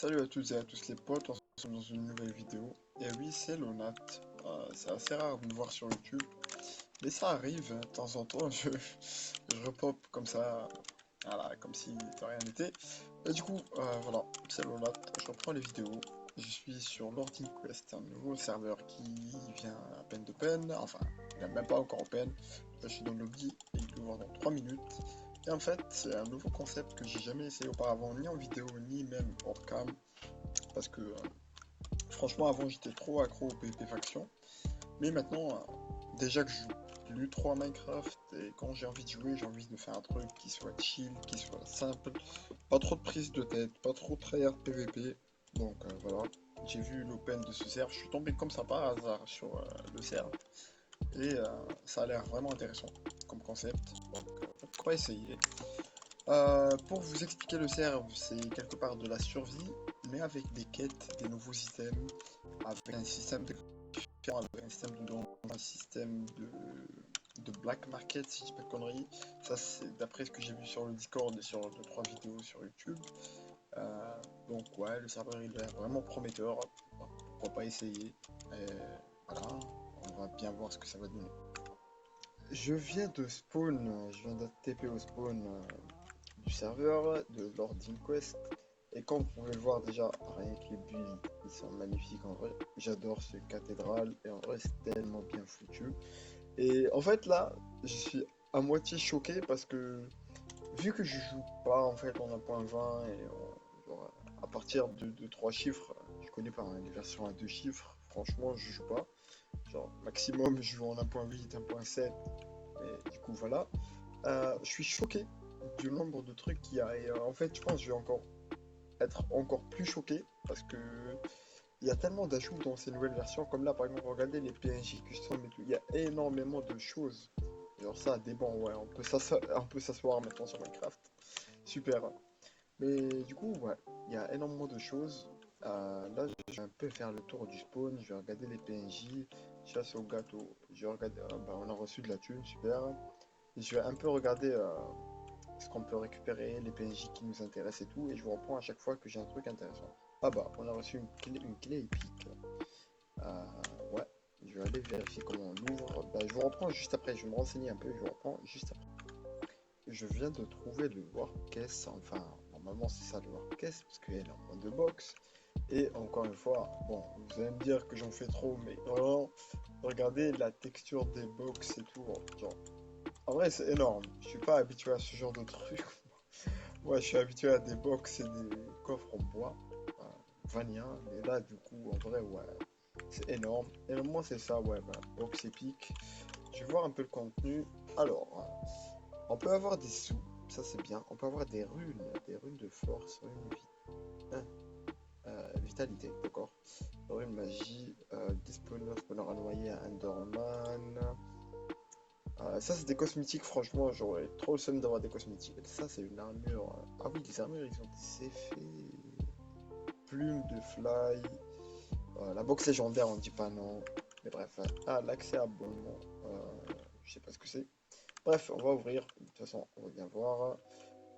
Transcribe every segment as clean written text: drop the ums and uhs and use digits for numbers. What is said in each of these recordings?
Salut à toutes et à tous les potes, on se retrouve dans une nouvelle vidéo. Et oui, c'est Lonat. C'est assez rare de me voir sur YouTube, mais ça arrive, hein, de temps en temps, je repop comme ça, voilà, comme si de rien n'était. Et du coup, voilà, c'est Lonat, je reprends les vidéos. Je suis sur Lord Quest, un nouveau serveur qui vient à peine de peine, enfin, il n'est même pas encore en peine. Là, je suis dans le lobby et il ouvre dans 3 minutes. Et en fait, c'est un nouveau concept que j'ai jamais essayé auparavant, ni en vidéo, ni même hors cam. Parce que franchement avant j'étais trop accro au PvP faction. Mais maintenant déjà que je joue plus trop à Minecraft et quand j'ai envie de jouer j'ai envie de faire un truc qui soit chill, qui soit simple. Pas trop de prise de tête, pas trop tryhard PvP. Donc voilà. J'ai vu l'open de ce serve, je suis tombé comme ça par hasard sur le serve. Et ça a l'air vraiment intéressant comme concept. Donc pourquoi essayer? Pour vous expliquer le serve, c'est quelque part de la survie, mais avec des quêtes, des nouveaux items, avec un système de différent, avec un système de don, un système de black market, si je dis pas de conneries. Ça, c'est d'après ce que j'ai vu sur le Discord et sur 2-3 vidéos sur YouTube. Donc ouais, le serveur il est vraiment prometteur. Pourquoi pas essayer? Et voilà, on va bien voir ce que ça va donner. Je viens de spawn, je viens d'être TP au spawn du serveur de Lord Quest. Et comme vous pouvez le voir déjà, rien que les builds, ils sont magnifiques en vrai. J'adore ce cathédrale et en vrai c'est tellement bien foutu. Et en fait là, je suis à moitié choqué parce que vu que je joue pas en fait en 1.20 et genre, à partir de 3 chiffres, je connais pas hein, les versions à 2 chiffres, franchement je joue pas. Genre maximum je joue en 1.8, 1.7 et du coup voilà. Je suis choqué du nombre de trucs qu'il y a. Et en fait, je pense que je vais encore être encore plus choqué parce que il y a tellement d'ajouts dans ces nouvelles versions. Comme là, par exemple, regardez les PNJ custom et tout. Il y a énormément de choses. Genre ça, des bons, ouais, on peut s'asseoir maintenant sur Minecraft. Super. Mais du coup, ouais, il y a énormément de choses. Là, je vais un peu faire le tour du spawn. Je vais regarder les PNJ. Chasse au gâteau. Je vais regarder. Bah, on a reçu de la thune, super. Et je vais un peu regarder ce qu'on peut récupérer, les PNJ qui nous intéressent et tout, et je vous reprends à chaque fois que j'ai un truc intéressant. Ah bah, on a reçu une clé épique. Euh, ouais, je vais aller vérifier comment on l'ouvre. Bah, je vous reprends juste après, je vais me renseigner un peu, je vous reprends juste après. Je viens de trouver le work-caisse, enfin, normalement c'est ça le work-caisse, parce qu'elle est en mode de box. Et encore une fois, bon, vous allez me dire que j'en fais trop, mais vraiment, regardez la texture des box et tout, genre, en vrai c'est énorme. Je suis pas habitué à ce genre de truc. Ouais, je suis habitué à des box et des coffres en bois, vanilla, mais là, du coup, en vrai, ouais, c'est énorme. Et moi, c'est ça, ouais, bah, box épique. Je vais voir un peu le contenu. Alors, on peut avoir des sous, ça c'est bien. On peut avoir des runes de force, hein, vitalité, d'accord. Rune magie, des spawners, spawner à noyer, Enderman. Ça, c'est des cosmétiques, franchement, j'aurais trop le seum d'avoir des cosmétiques. Ça, c'est une armure. Ah oui, les armures, ils ont des effets. Plume de fly. La box légendaire, on dit pas non. Mais bref. Ah, l'accès à abonnement. Je sais pas ce que c'est. Bref, on va ouvrir. De toute façon, on va bien voir.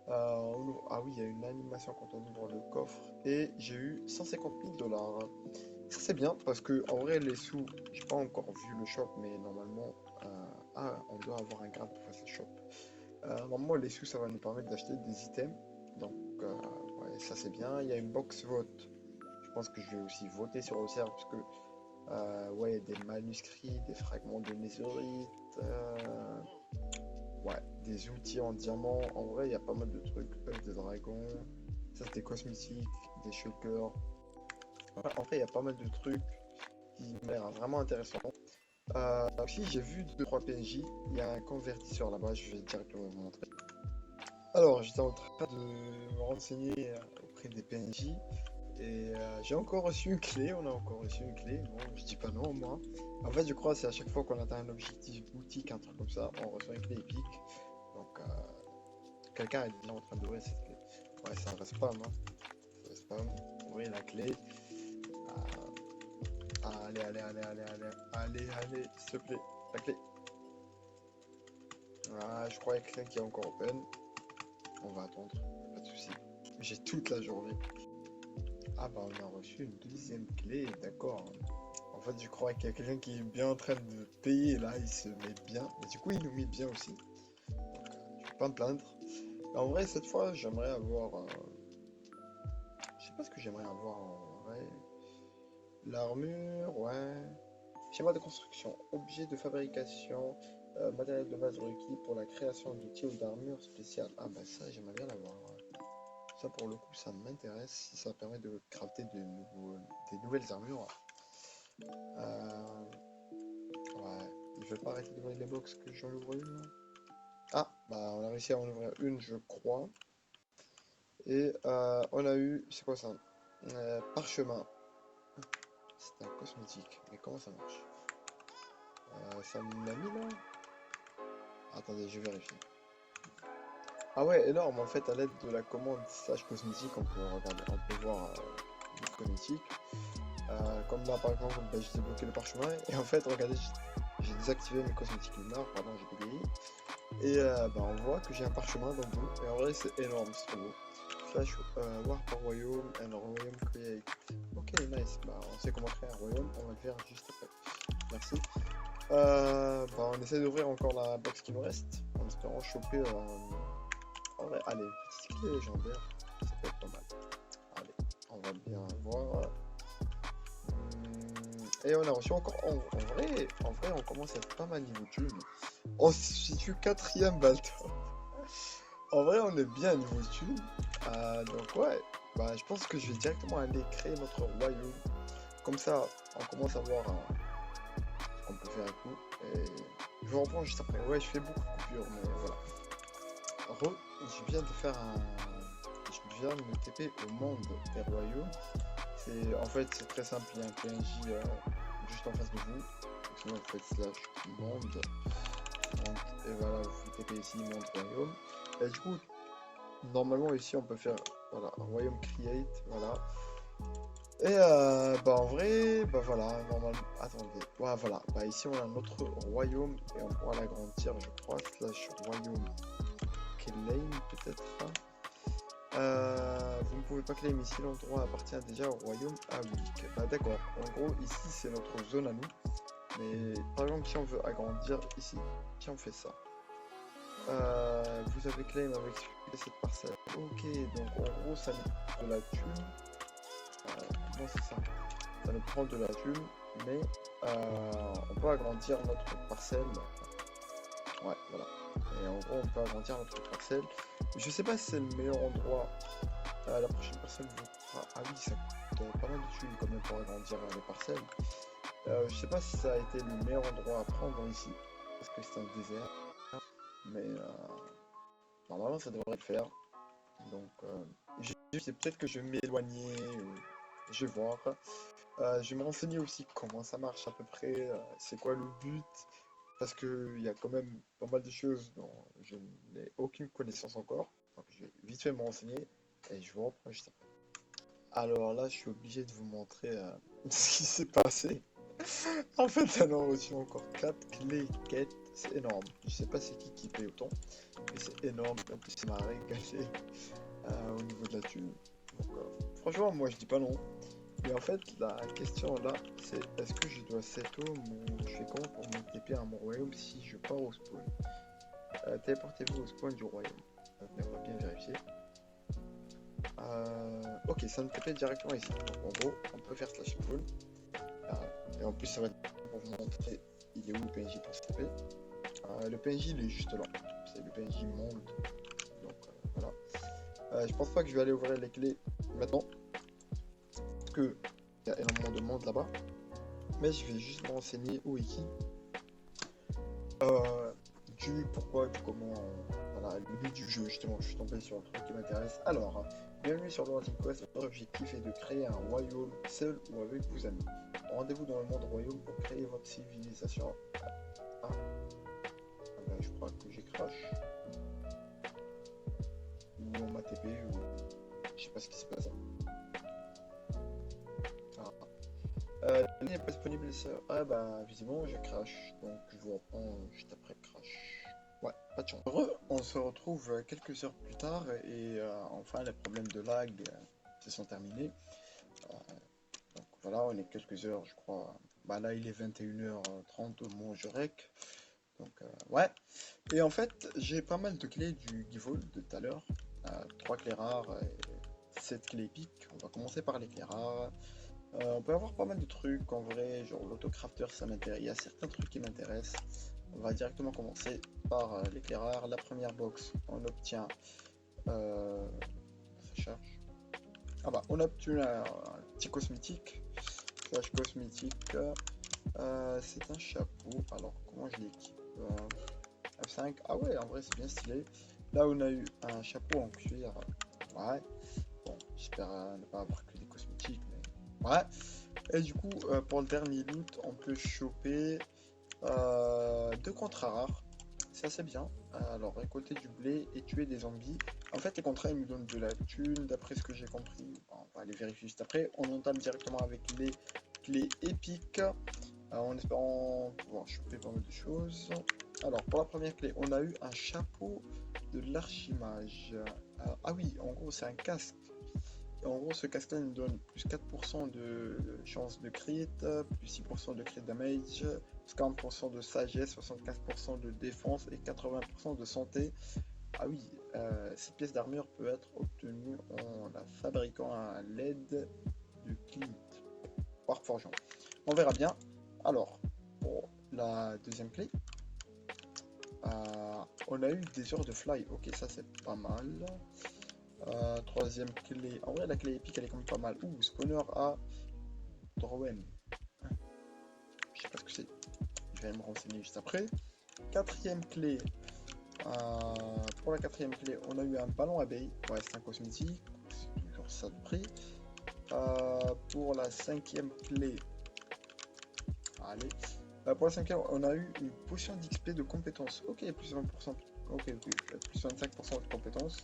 Ah oui, il y a une animation quand on ouvre le coffre. Et j'ai eu 150 000 dollars. Ça, c'est bien parce que, en vrai, les sous, j'ai pas encore vu le shop, mais normalement. On doit avoir un grade pour faire ce shop. Normalement, les sous, ça va nous permettre d'acheter des items. Donc, ouais, ça c'est bien. Il y a une box vote. Je pense que je vais aussi voter sur le serveur parce que, ouais, il y a des manuscrits, des fragments de netherite, ouais, des outils en diamant. En vrai, il y a pas mal de trucs. Œuf de dragon. Ça, c'est des cosmétiques, des shulkers. Ouais, en vrai, il y a pas mal de trucs qui m'ont l'air vraiment intéressants. Aussi, j'ai vu 2-3 PNJ. Il y a un convertisseur là-bas. Je vais directement vous montrer. Alors, j'étais en train de me renseigner auprès des PNJ et j'ai encore reçu une clé, on a encore reçu une clé, bon, je dis pas non moi. En fait, je crois que c'est à chaque fois qu'on atteint un objectif boutique, un truc comme ça, on reçoit une clé épique. Donc, quelqu'un est déjà en train d'ouvrir cette clé. Ouais, ça reste spam, hein. Ça reste spam. Ouvrir la clé. Allez, allez, allez, allez, allez, allez, allez, s'il te plaît, la clé. Ah, je crois qu'il y a quelqu'un qui est encore open. On va attendre, pas de soucis. J'ai toute la journée. Ah bah on a reçu une deuxième clé, d'accord. En fait je crois qu'il y a quelqu'un qui est bien en train de payer là, il se met bien. Et du coup il nous met bien aussi. Je vais pas me plaindre. Mais en vrai cette fois j'aimerais avoir... Je sais pas ce que j'aimerais avoir en vrai. L'armure, ouais. Schéma de construction, objet de fabrication, matériel de base requis pour la création d'outils ou d'armure spéciale. Ah bah ça j'aimerais bien l'avoir. Ouais. Ça pour le coup ça m'intéresse si ça permet de crafter des nouvelles armures. Euh, ouais, ils veulent pas arrêter d'ouvrir les box que j'en ouvre une là. Ah bah on a réussi à en ouvrir une je crois. Et on a eu, c'est quoi ça? Parchemin. C'est un cosmétique, mais comment ça marche? Ça me l'a mis là? Attendez, je vérifie. Ah ouais, énorme, en fait, à l'aide de la commande slash cosmétique, on peut regarder, on peut voir les cosmétiques. Comme là, par exemple, bah, j'ai débloqué le parchemin, et en fait, regardez, j'ai désactivé mes cosmétiques lunaires, pardon, j'ai bégayé. Et bah, on voit que j'ai un parchemin dans le dos, et en vrai, c'est énorme, c'est trop beau. Slash War par royaume, and royaume create. Ok, nice, bah, on sait comment créer un royaume, on va le faire juste après. Merci. Bah, on essaie d'ouvrir encore la box qui nous reste, en espérant choper. En vrai, allez, petite clé légendaire, ça peut être pas mal. Allez, on va bien voir. Et on a reçu encore. En vrai, on commence à être pas mal niveau thune. On se situe quatrième Balto. En vrai, on est bien niveau thune. Donc, ouais, bah, je pense que je vais directement aller créer notre royaume. Comme ça, on commence à voir ce qu'on peut faire et tout. Et je vous reprends juste après. Ouais, je fais beaucoup de coupures, mais voilà. Je viens de faire un. Je viens de me TP au monde des royaumes. C'est en fait c'est très simple, il y a un PNJ juste en face de vous. Sinon vous faites slash monde. Et voilà, vous TP ici monde royaume. Et du coup, normalement ici on peut faire voilà royaume create, voilà. Et bah en vrai, bah voilà, normalement. Attendez, ouais, voilà, bah ici on a notre royaume et on pourra l'agrandir, je crois, slash royaume claim peut-être. Vous ne pouvez pas claim ici, l'endroit appartient déjà au royaume Awik. Bah d'accord, en gros ici c'est notre zone à nous. Mais par exemple si on veut agrandir ici, si on fait ça. Vous avez claim avec cette parcelle. Ok, donc en gros ça nous prend de la thune. Comment c'est ça? Ça nous prend de la thune, mais on peut agrandir notre parcelle. Ouais, voilà. Et en gros on peut agrandir notre parcelle. Je sais pas si c'est le meilleur endroit. La prochaine personne vous fera... Ah oui, ça coûte pas mal de thunes quand même pour agrandir les parcelles. Je sais pas si ça a été le meilleur endroit à prendre ici, parce que c'est un désert. Mais normalement ça devrait le faire. Donc c'est peut-être que je vais m'éloigner, ou je vais voir. Je vais me renseigner aussi comment ça marche à peu près, c'est quoi le but. Parce qu'il y a quand même pas mal de choses dont je n'ai aucune connaissance encore. Donc je vais vite fait me renseigner et je vous reprends juste après. Alors là, je suis obligé de vous montrer ce qui s'est passé. En fait, on a reçu encore 4 clés quêtes. C'est énorme. Je sais pas c'est qui paye autant, mais c'est énorme. En plus, ça m'a régalé au niveau de la thune. Donc, franchement, moi je dis pas non. Mais en fait, la question là, c'est est-ce que je dois settle mon. Je fais comment pour me TP à mon royaume si je pars au spawn? Téléportez-vous au spawn du royaume. Mais on va bien vérifier. Ok, ça me TP directement ici. Donc en gros, on peut faire slash spawn. Et en plus, ça va être pour vous montrer il est où le PNJ pour se taper. Le PNJ il est juste là. C'est le PNJ monde. Donc voilà. Je pense pas que je vais aller ouvrir les clés maintenant. Parce que il y a énormément de monde là-bas. Mais je vais juste me renseigner où et qui. Du pourquoi, du comment. Voilà, le but du jeu justement. Je suis tombé sur un truc qui m'intéresse. Alors, bienvenue sur le Team Quest. Votre objectif est de créer un royaume seul ou avec vos amis. Rendez-vous dans le monde royaume pour créer votre civilisation. Ah, ben, je crois que j'ai crash. Ou on m'a TP, ou je sais pas ce qui se passe. Ah. La ligne n'est pas disponible. Ah bah visiblement je crash. Donc je vous reprends juste après crash. Ouais, pas de chance. Heureux, on se retrouve quelques heures plus tard et enfin les problèmes de lag se sont terminés. Donc voilà, on est quelques heures, je crois. Bah là, il est 21h30 au moment où je rec. Donc ouais. Et en fait, j'ai pas mal de clés du Giveall de tout à l'heure. 3 clés rares et 7 clés épiques. On va commencer par les clés rares. On peut avoir pas mal de trucs en vrai, genre l'autocrafter, ça m'intéresse. Il y a certains trucs qui m'intéressent. On va directement commencer par les clés rares. La première box, on obtient. Ça charge. Ah bah, on a obtenu un petit cosmétique. Slash cosmétique. C'est un chapeau. Alors, comment je l'équipe? F5. Ah ouais, en vrai, c'est bien stylé. Là, on a eu un chapeau en cuir. Ouais. Bon, j'espère ne pas avoir que des cosmétiques, mais ouais. Et du coup, pour le dernier loot, on peut choper deux contrats rares. C'est assez bien. Alors, récolter du blé et tuer des zombies. En fait, les contrats, ils nous donnent de la thune, d'après ce que j'ai compris. Bon, on va les vérifier juste après. On entame directement avec les clés épiques. En espérant pouvoir choper pas mal de choses. Alors, pour la première clé, on a eu un chapeau de l'archimage. Ah oui, en gros, c'est un casque. Et en gros, ce casque-là nous donne plus 4% de chance de crit, plus 6% de crit damage, plus 40% de sagesse, 75% de défense et 80% de santé. Ah oui, cette pièce d'armure peut être obtenue en la fabriquant à l'aide de Clint, par forgeant. On verra bien. Alors, pour la deuxième clé, on a eu des heures de fly. Ok, ça c'est pas mal. Troisième clé. En vrai, la clé épique elle est quand même pas mal. Ouh, spawner à Drowen. Je sais pas ce que c'est. Je vais me renseigner juste après. Quatrième clé. Pour la quatrième clé, on a eu un ballon abeille. Ouais, c'est un cosmétique. C'est toujours ça de prix. Pour la cinquième clé. Allez. Pour la cinquième, on a eu une potion d'XP de compétences. Ok, plus 20%. Ok, plus 25% de compétences.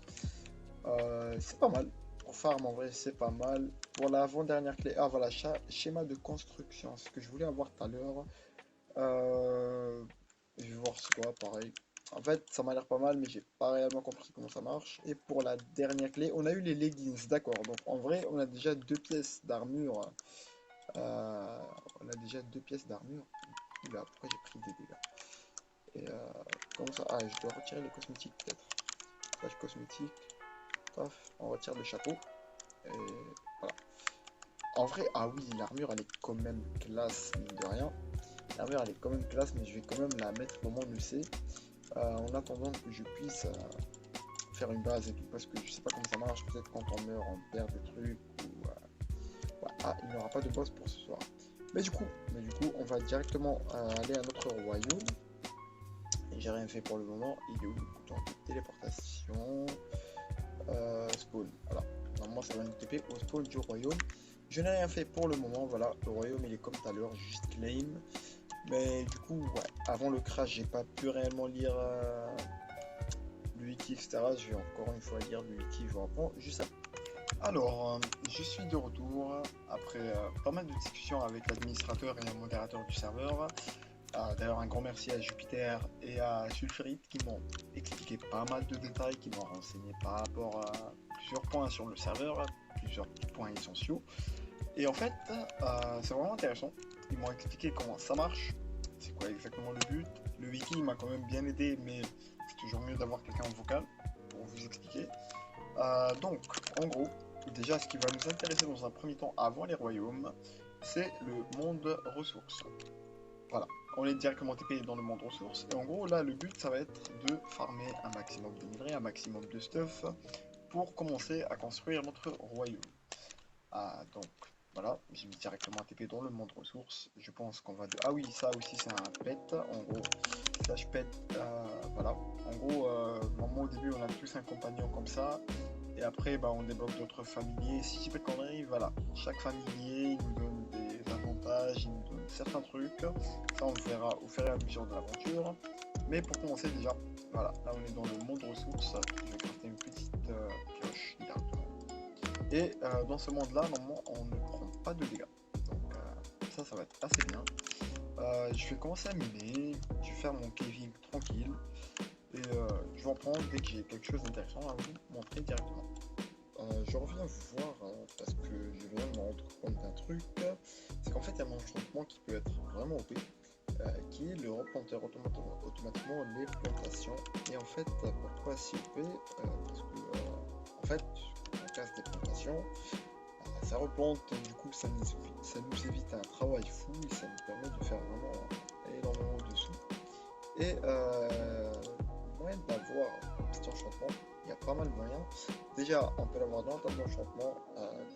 C'est pas mal. Pour farm, en vrai, c'est pas mal. Pour l'avant-dernière clé, ah voilà, schéma de construction. Ce que je voulais avoir tout à l'heure. Je vais voir ce quoi, pareil. En fait, ça m'a l'air pas mal, mais j'ai pas réellement compris comment ça marche. Et pour la dernière clé, on a eu les leggings, d'accord. Donc en vrai, on a déjà deux pièces d'armure. On a déjà deux pièces d'armure. Oula, pourquoi j'ai pris des dégâts? Et comment ça? Ah, je dois retirer les cosmétiques peut-être. Flash cosmétique. Paf, on retire le chapeau. Et voilà. En vrai, ah oui, l'armure elle est quand même classe, mine de rien. L'armure elle est quand même classe, mais je vais quand même la mettre au moment où c'est. En attendant que je puisse faire une base et tout, parce que je sais pas comment ça marche. Peut-être quand on meurt, on perd des trucs. Ou, ouais. Ah, il n'y aura pas de boss pour ce soir. Mais du coup, on va directement aller à notre royaume. Et j'ai rien fait pour le moment. Il est où le bouton de téléportation? Spawn. Voilà. Normalement, ça va nous TP au spawn du royaume. Je n'ai rien fait pour le moment. Voilà, le royaume il est comme tout à l'heure, juste claim. Mais du coup, ouais, avant le crash, j'ai pas pu réellement lire le wiki, etc. Je vais encore une fois lire le wiki. Je vous reprends juste après. Alors, je suis de retour après pas mal de discussions avec l'administrateur et le modérateur du serveur. D'ailleurs, un grand merci à Jupiter et à Sulfurite qui m'ont expliqué pas mal de détails, qui m'ont renseigné par rapport à plusieurs points sur le serveur, plusieurs points essentiels. Et en fait, c'est vraiment intéressant. Ils m'ont expliqué comment ça marche, c'est quoi exactement le but. Le wiki m'a quand même bien aidé, mais c'est toujours mieux d'avoir quelqu'un en vocal pour vous expliquer. Donc, en gros, déjà, ce qui va nous intéresser dans un premier temps avant les royaumes, c'est le monde ressources. Voilà, on est directement TP dans le monde ressources. Et en gros, là, le but, ça va être de farmer un maximum de minerais, un maximum de stuff, pour commencer à construire notre royaume. Donc, voilà, j'ai mis directement TP dans le monde ressources. Je pense qu'on va... Ah oui, ça aussi, c'est un pet. En gros, slash pet, voilà. En gros, normalement, au début, on a tous un compagnon comme ça. Et après, bah, on débloque d'autres familiers. Si j'ai pas de conneries, voilà. Chaque familier, il nous donne des avantages, il nous donne certains trucs. Ça, on le verra au fur et à mesure de l'aventure. Mais pour commencer, déjà, voilà. Là, on est dans le monde ressources. Je vais crafter une petite pioche directement. Et dans ce monde-là, normalement, on ne prend pas de dégâts. Donc, ça va être assez bien. Je vais commencer à miner. Je vais faire mon caving tranquille. Et je vais en prendre dès que j'ai quelque chose d'intéressant à vous montrer directement. Je reviens vous voir parce que je viens de me rendre compte d'un truc, c'est qu'en fait il y a un enchantement qui peut être vraiment OP, qui est le replanter automatiquement les plantations. Et en fait, pourquoi si OP? Parce que en fait, on casse des plantations, ça replante, du coup ça nous évite un travail fou et ça nous permet de faire vraiment énormément de sous. Et moyen d'avoir cet enchantement, il y a pas mal de moyens. Déjà, on peut l'avoir dans la table d'enchantement,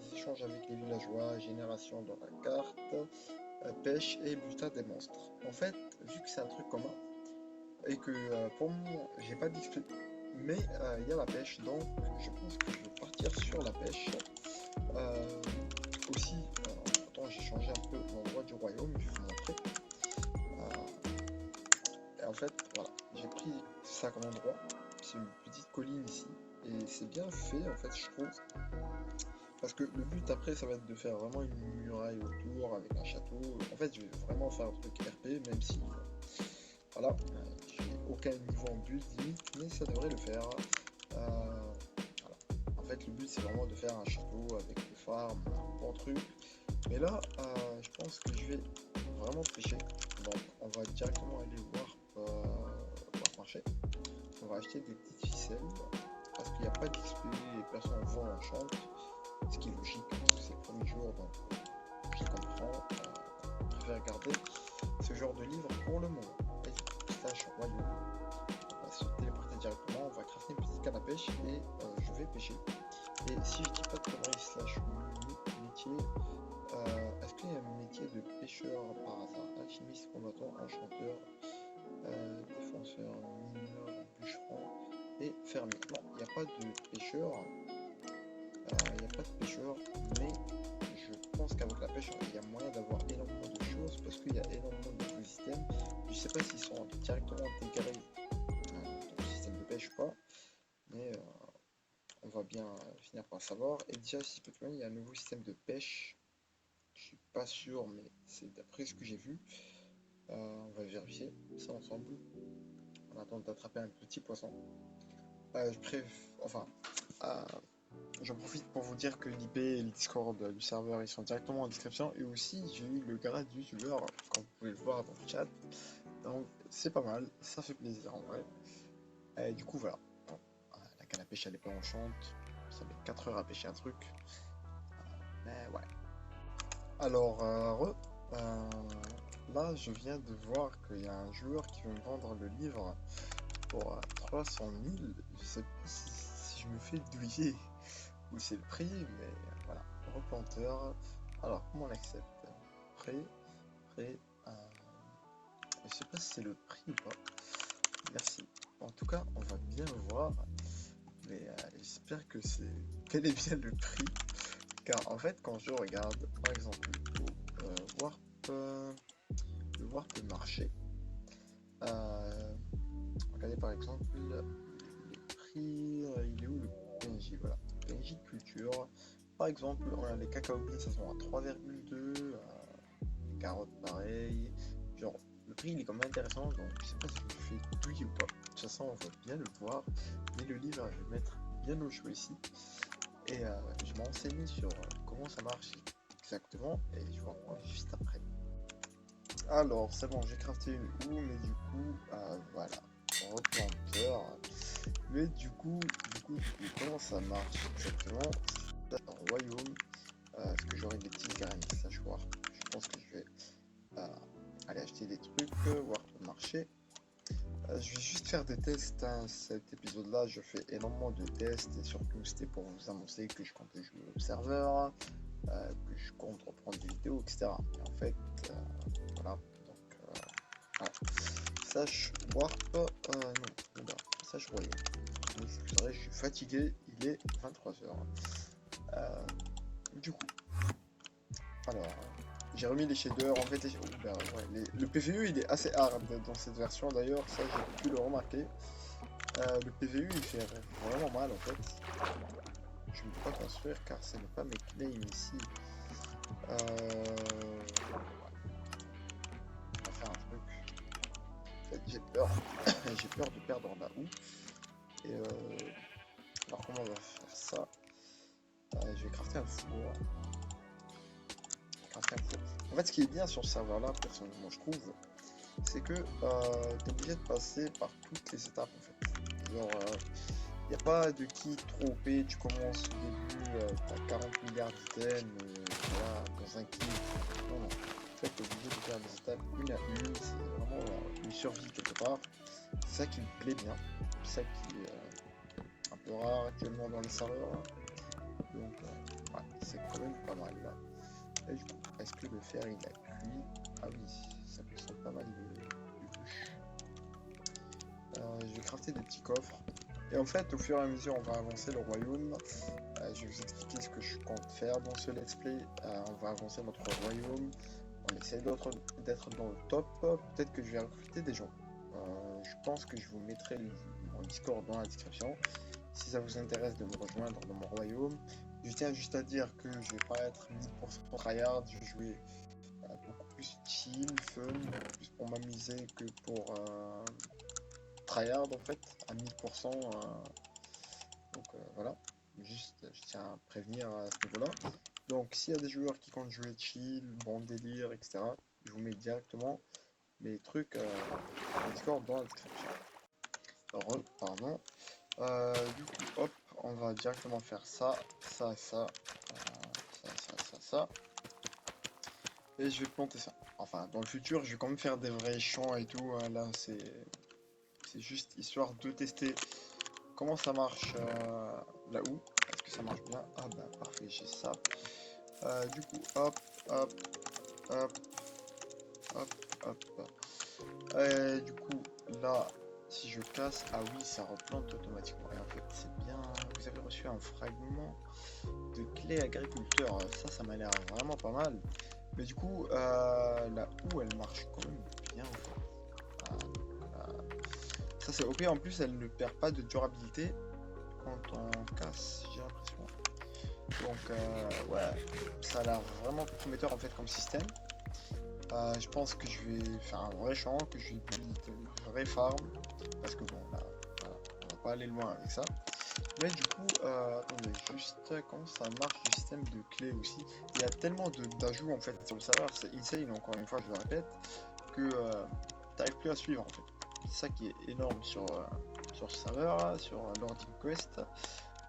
des échanges avec les villageois, génération dans la carte, pêche et butin des monstres. En fait, vu que c'est un truc commun, et que pour le moment j'ai pas d'XP, mais il y a la pêche, donc je pense que je vais partir sur la pêche. Aussi, pourtant j'ai changé un peu l'endroit du royaume, je vais vous montrer. Et en fait, voilà, j'ai pris ça comme endroit, c'est une petite colline ici, et c'est bien fait en fait, je trouve. Parce que le but après, ça va être de faire vraiment une muraille autour avec un château. En fait, je vais vraiment faire un truc RP, même si, voilà, j'ai aucun niveau en build limite, mais ça devrait le faire. Voilà. En fait, le but c'est vraiment de faire un château avec des farms, un bon truc. Mais là, je pense que je vais vraiment pêcher. Donc, on va directement aller voir marché. On va acheter des petites ficelles parce qu'il n'y a pas d'XP et personne ne vend en chante. Ce qui est logique, parce que c'est le premier jour, donc je comprends. Je préfère garder ce genre de livre pour le moment. Et slash royaume, on va se téléporter directement, on va crafter une petite canne à pêche et je vais pêcher. Et si je dis pas de conneries, slash métier, est-ce qu'il y a un métier de pêcheur par hasard? Alchimiste, combattant, enchanteur, défenseur, mineur, bûcheron et fermier. Non, il n'y a pas de pêcheur. Il n'y a pas de pêcheur, mais je pense qu'avec la pêche, il y a moyen d'avoir énormément de choses parce qu'il y a énormément d'écosystèmes. Je sais pas s'ils sont directement intégrés dans le système de pêche ou pas, mais on va bien finir par savoir. Et déjà, si Pokémon, il y a un nouveau système de pêche. Je suis pas sûr, mais c'est d'après ce que j'ai vu. On va vérifier ça ensemble. On attend d'attraper un petit poisson. Enfin, j'en profite pour vous dire que l'IP et le Discord du serveur ils sont directement en description. Et aussi, j'ai eu le grade du youtubeur, comme vous pouvez le voir dans le chat. Donc, c'est pas mal, ça fait plaisir en vrai. Et du coup, voilà. Bon, la canne à pêche elle est pas enchante. Ça met 4 heures à pêcher un truc. Mais ouais. Alors, là, je viens de voir qu'il y a un joueur qui veut me vendre le livre pour 300 000. Je sais pas si je me fais douiller ou c'est le prix, mais voilà. Replanteur. Alors, comment on accepte? Prêt. Je sais pas si c'est le prix ou pas. Merci. En tout cas, on va bien voir. Mais j'espère que c'est bel et bien le prix. Car en fait, quand je regarde, par exemple, le Warp marché, regardez par exemple les prix, il est où le PNJ? Voilà, PNJ de culture. Par exemple, on a les cacao beans, ça sont à 3,2, les carottes pareil. Genre, le prix il est quand même intéressant, donc je sais pas si je fais douille ou pas. De toute façon, on va bien le voir. Mais le livre, je vais mettre bien au chaud ici. Et je m'ai renseigné sur comment ça marche exactement et je vous reprends juste après. Alors c'est bon, j'ai crafté une houe, mais du coup voilà, replanteur. Mais du coup, comment ça marche exactement? C'est un royaume. Est-ce que j'aurai des petites graines? Ça je vois. Je pense que je vais aller acheter des trucs, voir le marché. Je vais juste faire des tests, hein. Cet épisode là je fais énormément de tests et surtout c'était pour vous annoncer que je compte jouer au serveur, que je compte reprendre des vidéos, etc. Et en fait, voilà, donc voilà. Sache warp, non, voilà, sache royaume. Vous savez, je suis fatigué, il est 23h. Du coup, alors, j'ai remis les shaders, en fait, le PVE il est assez hard dans cette version d'ailleurs, ça j'ai pu le remarquer. Le PVE il fait vraiment mal en fait. Je ne peux pas construire car ce n'est pas mes claims ici. On va faire un truc. En fait, j'ai peur. J'ai peur de perdre la houe. Et alors comment on va faire ça? Je vais crafter un four. En fait, ce qui est bien sur ce serveur-là, personnellement, je trouve, c'est que t'es obligé de passer par toutes les étapes, en fait. Genre, y a pas de kit trop OP, tu commences au début, t'as 40 milliards d'items, voilà, dans un kit. Non, non. En fait, t'es obligé de faire les étapes une à une, c'est vraiment une survie quelque part. C'est ça qui me plaît bien, c'est ça qui est un peu rare actuellement dans les serveurs. Donc, ouais, c'est quand même pas mal là. Et du coup, est-ce que le fer il a cuit? Ah oui, ça consomme pas mal de bûches. Je vais crafter des petits coffres. Et en fait, au fur et à mesure, on va avancer le royaume. Je vais vous expliquer ce que je compte faire dans ce let's play. On va avancer notre royaume. On essaie d'être dans le top. Peut-être que je vais recruter des gens. Je pense que je vous mettrai mon Discord dans la description. Si ça vous intéresse de me rejoindre dans mon royaume. Je tiens juste à dire que je vais pas être 1000% tryhard. Je vais jouer beaucoup plus chill, fun, plus pour m'amuser que pour tryhard en fait, à 1000%. Donc voilà, juste je tiens à prévenir à ce niveau-là. Donc s'il y a des joueurs qui comptent jouer chill, bon délire, etc., je vous mets directement les trucs au Discord dans la description. Alors, pardon. Du coup, hop, on va directement faire ça, ça, ça, ça. Et je vais planter ça. Enfin, dans le futur, je vais quand même faire des vrais champs et tout. Hein. Là, c'est juste histoire de tester comment ça marche là-haut. Est-ce que ça marche bien? Ah bah parfait, j'ai ça. Du coup, hop, hop, hop, hop, hop. Du coup, là, si je casse, ah oui, ça replante automatiquement. Et en fait, c'est bien. Vous avez reçu un fragment de clé agriculteur. Ça m'a l'air vraiment pas mal. Mais du coup, la houe, elle marche quand même bien. En fait. Ça, c'est OP. En plus, elle ne perd pas de durabilité quand on casse, j'ai l'impression. Donc, ouais, ça a l'air vraiment prometteur en fait comme système. Je pense que je vais faire un vrai champ, que je vais build une vraie farm. Parce que bon, là, voilà, on va pas aller loin avec ça. Mais du coup, attendez, juste comment ça marche le système de clés aussi. Il y a tellement d'ajouts en fait sur le serveur, c'est insane, encore une fois, je le répète, que t'arrives plus à suivre en fait. C'est ça qui est énorme sur ce serveur, sur Lord Quest.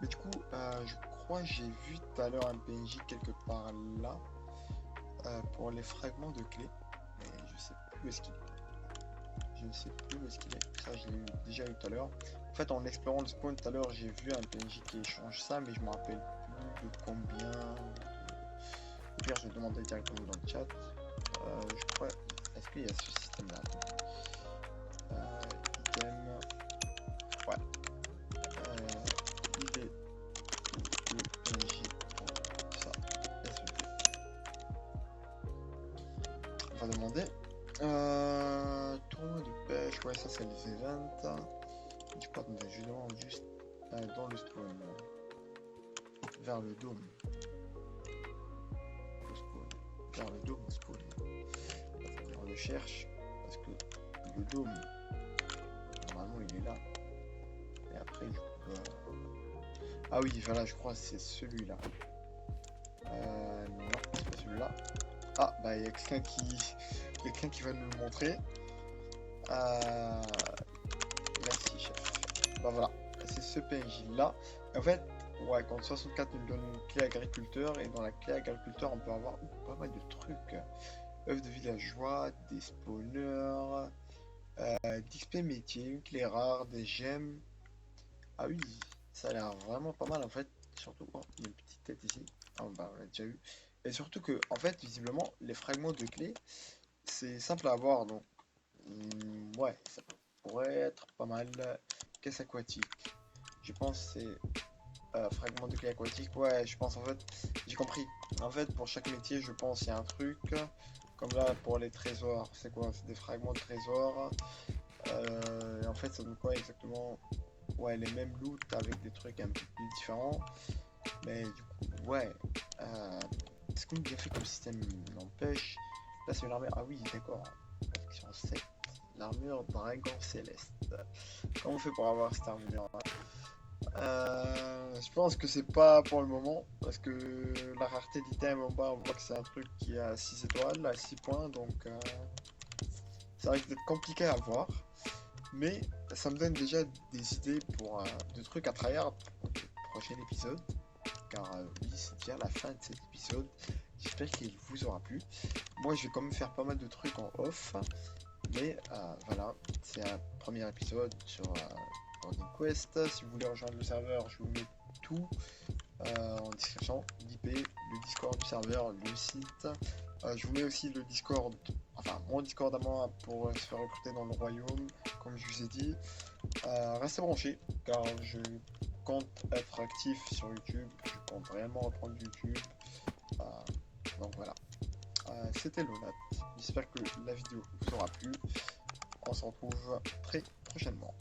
Mais du coup, je crois que j'ai vu tout à l'heure un PNJ quelque part là pour les fragments de clés. Mais je sais plus où est-ce qu'il est. Je ne sais plus où est-ce qu'il est. Ça, je l'ai déjà eu tout à l'heure. En fait, en explorant le spawn tout à l'heure, j'ai vu un PNJ qui échange ça, mais je me rappelle plus de combien. Au pire, je vais demander directement dans le chat. Je crois. Est-ce qu'il y a ce système-là? Item. Ouais. Il est où le PNJ pour ça? SVP. On va demander. Tournoi de pêche, ouais, ça c'est les events. Je pas attendez, je demande juste dans le spawn. Vers le dôme. Le spawn. Vers le dôme spawn. On le cherche parce que le dôme, normalement il est là. Et après, du coup, ah oui, voilà, je crois que c'est celui-là. Non, c'est pas celui-là. Ah, bah il y a quelqu'un qui va nous le montrer. Merci, chef. Bah voilà, c'est ce PNJ là. Et en fait, ouais, quand 64 nous donne une clé agriculteur, et dans la clé agriculteur, on peut avoir pas mal de trucs. Œufs de villageois, des spawners, d'XP métier, une clé rare, des gemmes. Ah oui, ça a l'air vraiment pas mal en fait. Surtout, oh, il y a une petite tête ici. Ah bah on l'a déjà eu. Et surtout que, en fait, visiblement, les fragments de clés, c'est simple à avoir. Donc, ouais, ça pourrait être pas mal. Caisse aquatique. Je pense c'est fragment de clé aquatique. Ouais, je pense en fait, j'ai compris. En fait, pour chaque métier, je pense il y a un truc. Comme là, pour les trésors, c'est quoi? C'est des fragments de trésors. Et en fait, ça donne quoi exactement? Ouais, les mêmes loot avec des trucs un peu plus différents. Mais du coup, ouais. Ce qu'on a bien fait comme système n'empêche. Là, c'est une armure. Ah oui, d'accord. Section 7. L'armure dragon céleste. Comment on fait pour avoir cette armure? Je pense que c'est pas pour le moment, parce que la rareté d'item en bas, on voit que c'est un truc qui a 6 étoiles, à 6 points, donc ça risque d'être compliqué à voir. Mais ça me donne déjà des idées pour de trucs à tryhard pour le prochain épisode. Car oui, c'est déjà la fin de cet épisode. J'espère qu'il vous aura plu. Moi, je vais quand même faire pas mal de trucs en off. Mais voilà, c'est un premier épisode sur Golden Quest. Si vous voulez rejoindre le serveur, je vous mets tout en description. L'IP, le Discord du serveur, le site. Je vous mets aussi le Discord, enfin mon Discord à moi pour se faire recruter dans le royaume, comme je vous ai dit. Restez branchés, car je compte être actif sur YouTube. Je compte réellement reprendre YouTube. Donc voilà. C'était Lonat. J'espère que la vidéo vous aura plu. On se retrouve très prochainement.